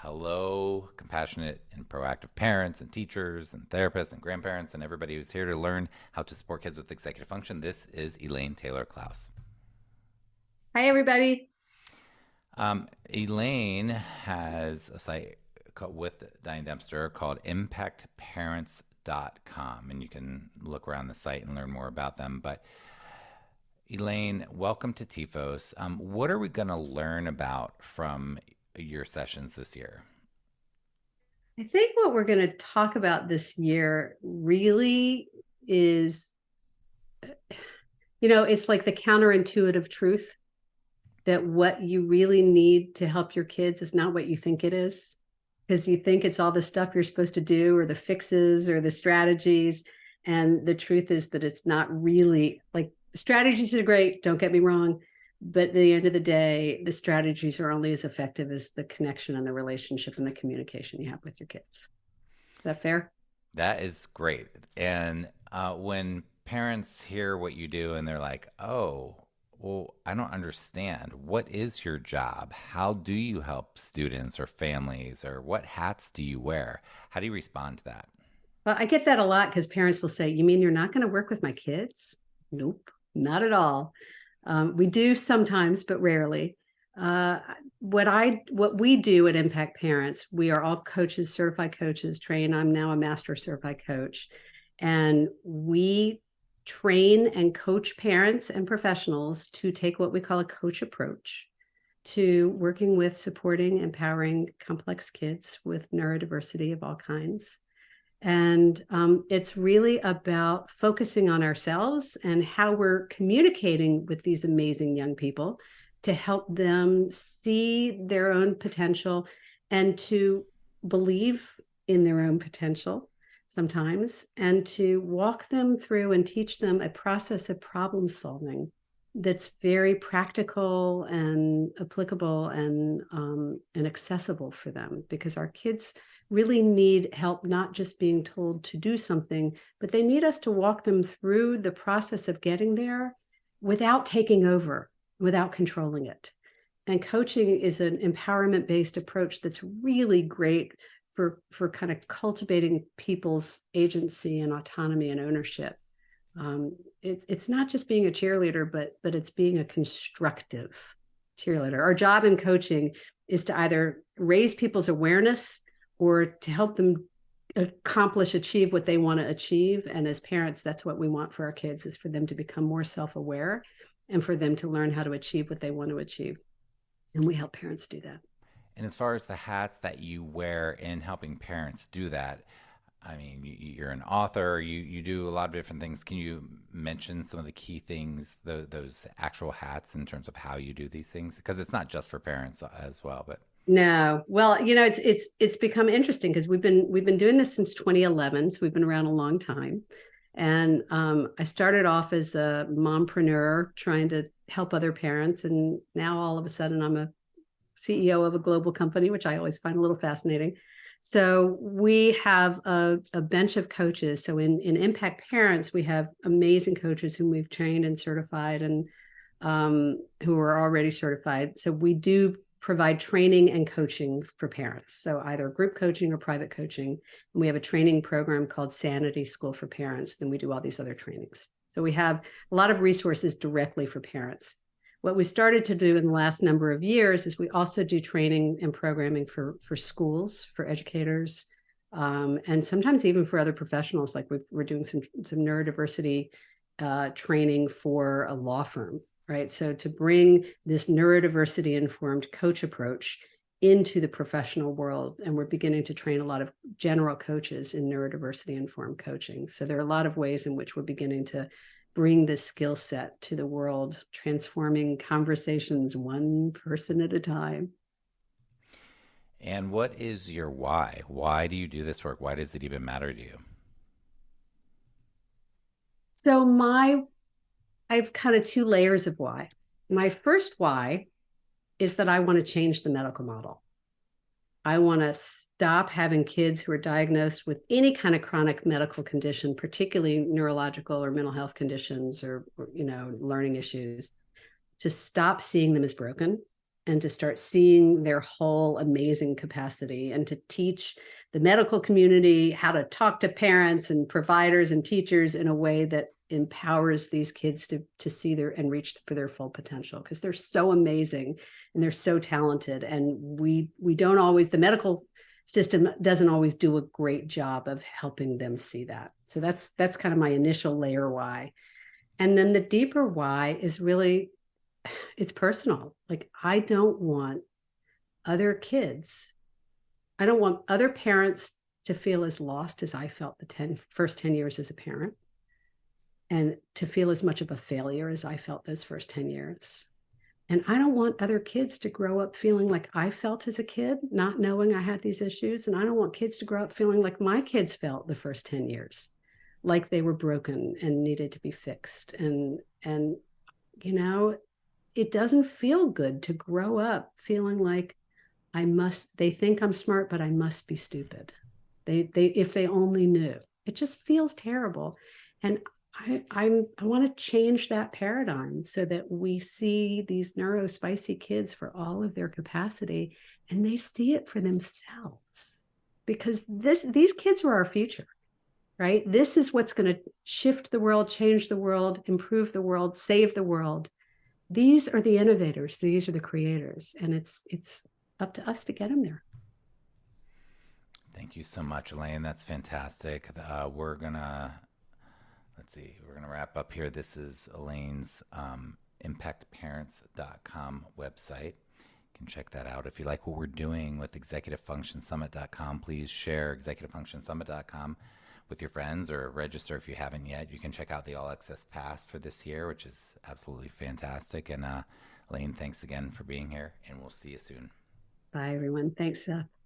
Hello, compassionate and proactive parents and teachers and therapists and grandparents and everybody who's here to learn how to support kids with executive function. This is Elaine Taylor-Klaus. Hi, everybody. Elaine has a site with Diane Dempster called impactparents.com, and you can look around the site and learn more about them. But Elaine, welcome to TEFOS. What are we going to learn about from your sessions this year? I think what we're going to talk about this year really is, it's like the counterintuitive truth that what you really need to help your kids is not what you think it is. Because you think it's all the stuff you're supposed to do, or the fixes, or the strategies. And the truth is that it's not really like the strategies are great, don't get me wrong. But at the end of the day, the strategies are only as effective as the connection and the relationship and the communication you have with your kids. Is that fair? That is great. And when parents hear what you do and they're like, oh, well, I don't understand. What is your job? How do you help students or families? Or what hats do you wear? How do you respond to that? Well, I get that a lot because parents will say, "You mean you're not going to work with my kids?" Nope, not at all. We do sometimes, but rarely. Uh, what we do at Impact Parents, we are all coaches, certified coaches, trained. I'm now a master certified coach, and we train and coach parents and professionals to take what we call a coach approach to working with, supporting, empowering complex kids with neurodiversity of all kinds. And it's really about focusing on ourselves and how we're communicating with these amazing young people to help them see their own potential and to believe in their own potential sometimes, and to walk them through and teach them a process of problem solving that's very practical and applicable and accessible for them, because our kids really need help not just being told to do something, but they need us to walk them through the process of getting there without taking over, without controlling it. And coaching is an empowerment based approach that's really great for kind of cultivating people's agency and autonomy and ownership. It's not just being a cheerleader, but it's being a constructive cheerleader. Our job in coaching is to either raise people's awareness or to help them achieve what they want to achieve. And as parents, that's what we want for our kids, is for them to become more self-aware and for them to learn how to achieve what they want to achieve. And we help parents do that. And as far as the hats that you wear in helping parents do that, I mean, you're an author, you do a lot of different things. Can you mention some of the key things, those actual hats in terms of how you do these things? Because it's not just for parents as well, but No, well, it's become interesting because we've been doing this since 2011, so we've been around a long time. And I started off as a mompreneur trying to help other parents, and now all of a sudden I'm a CEO of a global company, which I always find a little fascinating. So we have a bench of coaches. So in Impact Parents, we have amazing coaches whom we've trained and certified, and who are already certified. So we do provide training and coaching for parents. So either group coaching or private coaching. And we have a training program called Sanity School for Parents. Then we do all these other trainings. So we have a lot of resources directly for parents. What we started to do in the last number of years is we also do training and programming for schools, for educators, and sometimes even for other professionals. Like we're doing some neurodiversity training for a law firm, right? So to bring this neurodiversity informed coach approach into the professional world. And we're beginning to train a lot of general coaches in neurodiversity informed coaching. So there are a lot of ways in which we're beginning to bring this skill set to the world, transforming conversations one person at a time. and what is your why? Why do you do this work? Why does it even matter to you? So I've kind of two layers of why. My first why is that I want to change the medical model. I want to stop having kids who are diagnosed with any kind of chronic medical condition, particularly neurological or mental health conditions, or learning issues, to stop seeing them as broken and to start seeing their whole amazing capacity, and to teach the medical community how to talk to parents and providers and teachers in a way that empowers these kids to see their and reach for their full potential, because they're so amazing and they're so talented, and we don't always, the medical system doesn't always do a great job of helping them see that. So that's kind of my initial layer why. And then the deeper why is really, it's personal. Like, I don't want other kids, I don't want other parents to feel as lost as I felt the first 10 years as a parent, and to feel as much of a failure as I felt those first 10 years. And I don't want other kids to grow up feeling like I felt as a kid, not knowing I had these issues. And I don't want kids to grow up feeling like my kids felt the first 10 years, like they were broken and needed to be fixed. And you know, it doesn't feel good to grow up feeling like they think I'm smart, but I must be stupid. If they only knew. It just feels terrible. And I want to change that paradigm so that we see these neurospicy kids for all of their capacity, and they see it for themselves, because these kids are our future, right? This is what's going to shift the world, change the world, improve the world, save the world. These are the innovators. These are the creators, and it's up to us to get them there. Thank you so much, Elaine. That's fantastic. Let's see, we're going to wrap up here. This is Elaine's impactparents.com website. You can check that out. If you like what we're doing with executivefunctionsummit.com, please share executivefunctionsummit.com with your friends, or register if you haven't yet. You can check out the All Access Pass for this year, which is absolutely fantastic. And Elaine, thanks again for being here, and we'll see you soon. Bye, everyone. Thanks, Seth.